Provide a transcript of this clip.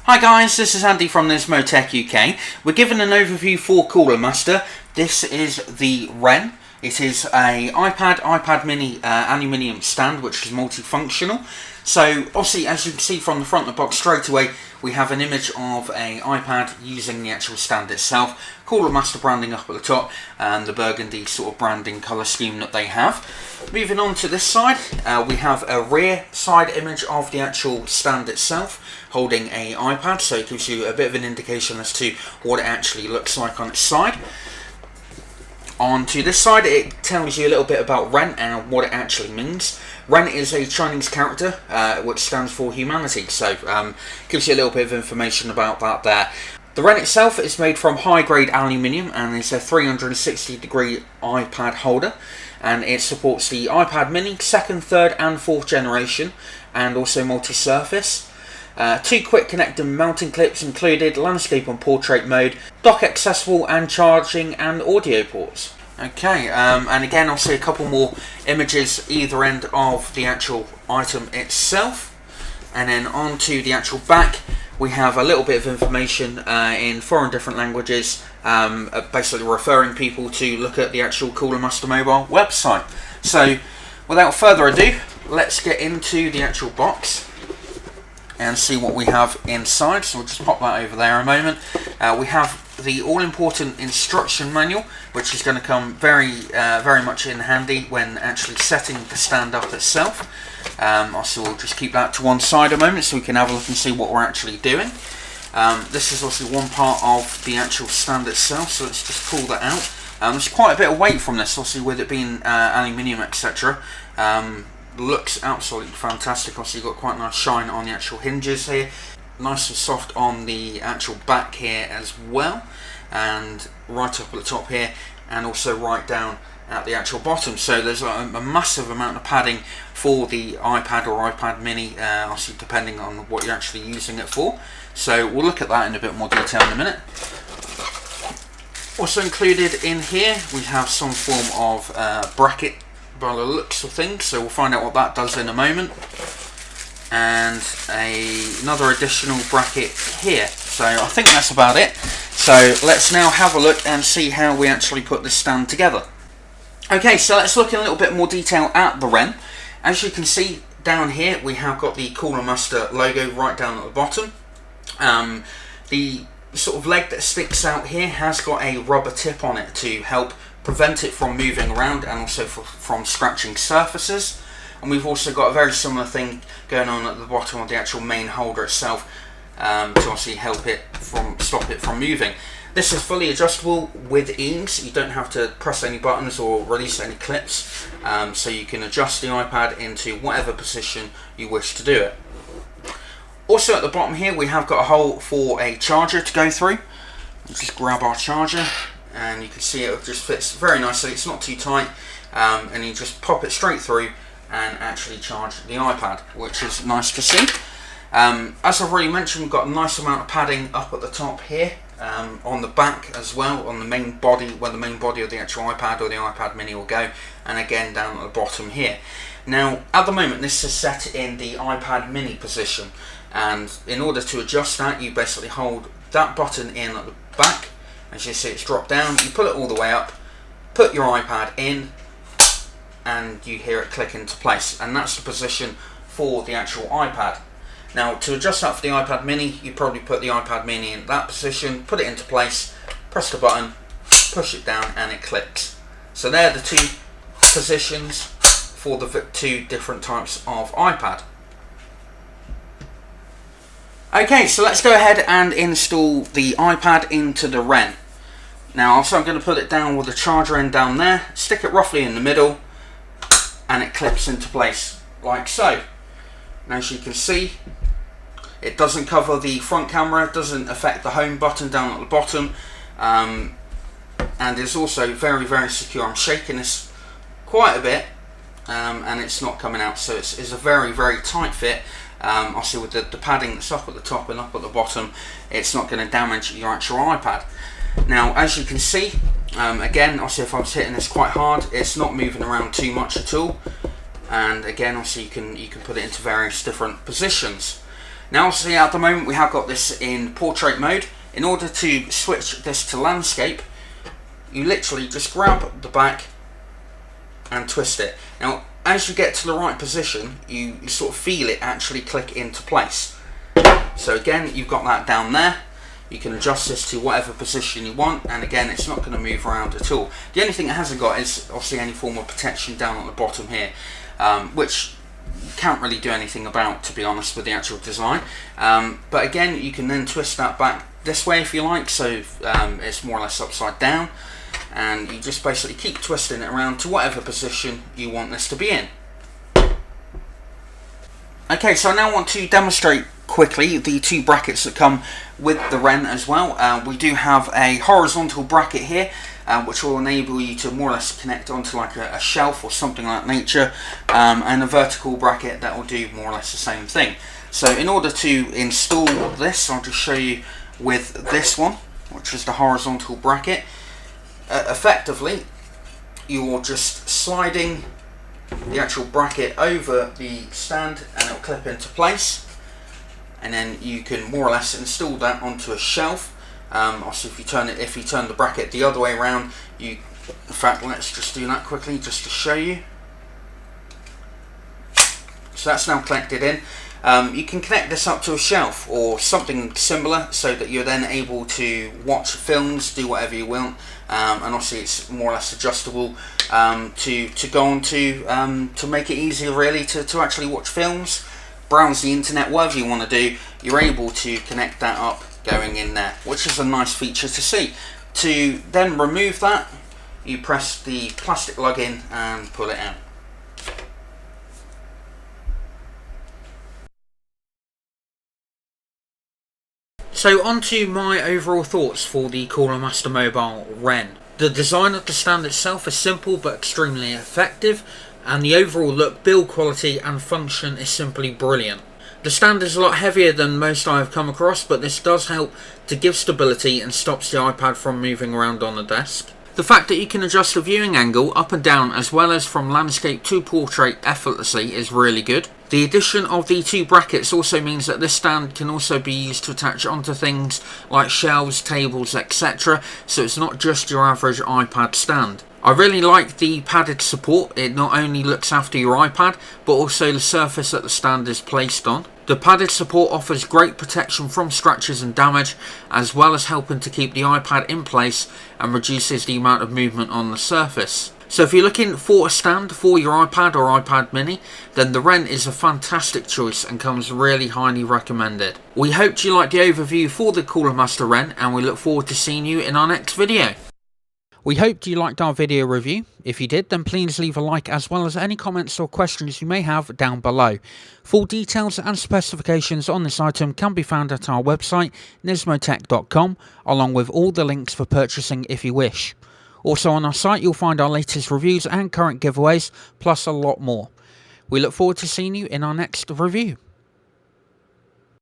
Hi guys, this is Andy from Nismotech UK. We're given an overview for Cooler Master. This is the Wren. It is a iPad mini aluminium stand which is multifunctional. So obviously, as you can see from the front of the box straight away, we have an image of an iPad using the actual stand itself. Cooler Master branding up at the top and the burgundy sort of branding colour scheme that they have. Moving on to this side, we have a rear side image of the actual stand itself holding an iPad, so it gives you a bit of an indication as to what it actually looks like on its side. On to this side, it tells you a little bit about Wren and what it actually means. Wren is a Chinese character which stands for humanity, so gives you a little bit of information about that there. The Wren itself is made from high-grade aluminium and is a 360-degree iPad holder, and it supports the iPad mini 2nd, 3rd and 4th generation, and also multi-surface. 2 quick connecting mounting clips included, landscape and portrait mode, dock accessible and charging and audio ports. Okay, and again I'll see a couple more images either end of the actual item itself, and then onto the actual back we have a little bit of information in 4 different languages, basically referring people to look at the actual Cooler Master Mobile website. So without further ado, let's get into the actual box and see what we have inside. So we'll just pop that over there a moment. We have the all-important instruction manual, which is going to come very much in handy when actually setting the stand up itself. Also, we'll just keep that to one side a moment so we can have a look and see what we're actually doing. This is also one part of the actual stand itself, so let's just pull that out. There's quite a bit of weight from this, obviously with it being aluminium, etc. Looks absolutely fantastic. Also, you've got quite a nice shine on the actual hinges here, nice and soft on the actual back here as well, and right up at the top here, and also right down at the actual bottom. So there's a massive amount of padding for the iPad or iPad mini, obviously depending on what you're actually using it for. So we'll look at that in a bit more detail in a minute. Also included in here we have some form of bracket by the looks of things, so we'll find out what that does in a moment, and another additional bracket here. So I think that's about it. So let's now have a look and see how we actually put this stand together. Okay, so let's look in a little bit more detail at the Wren. As you can see down here, we have got the Cooler Master logo right down at the bottom. The sort of leg that sticks out here has got a rubber tip on it to help prevent it from moving around and also from scratching surfaces. And we've also got a very similar thing going on at the bottom of the actual main holder itself to obviously help it stop it from moving. This is fully adjustable with ease. You don't have to press any buttons or release any clips, so you can adjust the iPad into whatever position you wish to do it. Also at the bottom here we have got a hole for a charger to go through. We'll just grab our charger, and you can see it just fits very nicely. It's not too tight, and you just pop it straight through and actually charge the iPad, which is nice to see. As I've already mentioned, we've got a nice amount of padding up at the top here, on the back as well, on the main body, where the main body of the actual iPad or the iPad mini will go, and again down at the bottom here. Now at the moment this is set in the iPad mini position, and in order to adjust that you basically hold that button in at the back. As you see, it's dropped down, you pull it all the way up, put your iPad in, and you hear it click into place, and that's the position for the actual iPad. Now to adjust that for the iPad mini, you probably put the iPad mini in that position, put it into place, press the button, push it down, and it clicks. So they're the 2 positions for the 2 different types of iPad. Okay, so let's go ahead and install the iPad into the Wren. Now also I'm going to put it down with the charger end down there, stick it roughly in the middle, and it clips into place like so. Now as you can see, it doesn't cover the front camera, it doesn't affect the home button down at the bottom, and is also very secure. I'm shaking this quite a bit, and it's not coming out, so it's a very tight fit. Obviously with the padding that's up at the top and up at the bottom, it's not going to damage your actual iPad. Now as you can see, again obviously if I was hitting this quite hard, it's not moving around too much at all, and again obviously you can put it into various different positions. Now obviously at the moment we have got this in portrait mode. In order to switch this to landscape, you literally just grab the back and twist it. Now as you get to the right position, you sort of feel it actually click into place. So again, you've got that down there. You can adjust this to whatever position you want, and again, it's not going to move around at all. The only thing it hasn't got is obviously any form of protection down at the bottom here, which you can't really do anything about, to be honest, with the actual design. But again, you can then twist that back this way if you like, so it's more or less upside down, and you just basically keep twisting it around to whatever position you want this to be in. Okay, so I now want to demonstrate quickly the two brackets that come with the Wren as well. We do have a horizontal bracket here, which will enable you to more or less connect onto like a shelf or something like that nature, and a vertical bracket that will do more or less the same thing. So in order to install this, I'll just show you with this one, which is the horizontal bracket. Effectively, you're just sliding the actual bracket over the stand and it'll clip into place, and then you can more or less install that onto a shelf. Also, if you turn the bracket the other way around, in fact, let's just do that quickly just to show you. So that's now connected in. You can connect this up to a shelf or something similar, so that you're then able to watch films, do whatever you want, and obviously it's more or less adjustable to go on to make it easier really to actually watch films, browse the internet, whatever you want to do. You're able to connect that up going in there, which is a nice feature to see. To then remove that, you press the plastic lug in and pull it out. So on to my overall thoughts for the Cooler Master Mobile Wren. The design of the stand itself is simple but extremely effective, and the overall look, build quality and function is simply brilliant. The stand is a lot heavier than most I have come across, but this does help to give stability and stops the iPad from moving around on the desk. The fact that you can adjust the viewing angle up and down as well as from landscape to portrait effortlessly is really good. The addition of the two brackets also means that this stand can also be used to attach onto things like shelves, tables, etc. So it's not just your average iPad stand. I really like the padded support. It not only looks after your iPad, but also the surface that the stand is placed on. The padded support offers great protection from scratches and damage, as well as helping to keep the iPad in place and reduces the amount of movement on the surface. So if you're looking for a stand for your iPad or iPad mini, then the Wren is a fantastic choice and comes really highly recommended. We hope you liked the overview for the Cooler Master Wren, and we look forward to seeing you in our next video. We hoped you liked our video review. If you did, then please leave a like, as well as any comments or questions you may have down below. Full details and specifications on this item can be found at our website, nismotech.com, along with all the links for purchasing if you wish. Also on our site you'll find our latest reviews and current giveaways, plus a lot more. We look forward to seeing you in our next review.